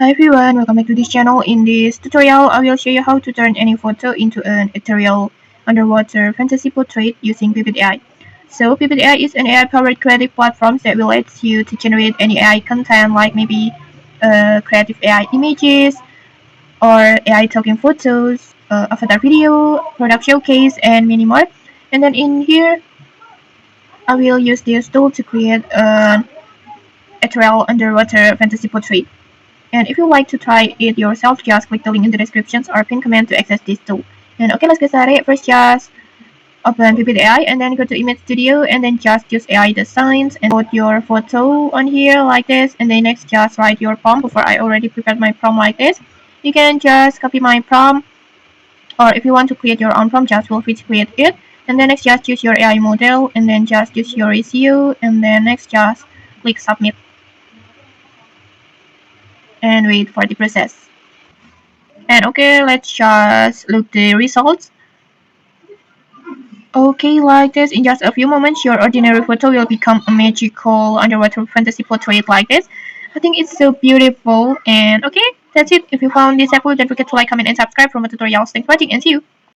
Hi everyone, welcome back to this channel. In this tutorial, I will show you how to turn any photo into an ethereal underwater fantasy portrait using Pippit AI. So Pippit AI is an AI-powered creative platform that will let you to generate any AI content like maybe creative AI images or AI talking photos, avatar video, product showcase, and many more. And then in here, I will use this tool to create an ethereal underwater fantasy portrait. And if you like to try it yourself, just click the link in the descriptions or pin comment to access this tool. And okay, let's get started. First, just open Pippit AI and then go to Image Studio and then just use AI designs and put your photo on here like this. And then next, just write your prompt. Before I already prepared my prompt like this. You can just copy my prompt, or if you want to create your own prompt, just feel free to create it. And then next, just choose your AI model and then just use your ratio. And then next, just click submit and wait for the process. And okay, let's just look the results. Okay, like this, in just a few moments, your ordinary photo will become a magical underwater fantasy portrait like this. I think it's so beautiful. And okay, that's it. If you found this helpful, don't forget to like, comment, and subscribe for more tutorials. Thanks for watching, and see you.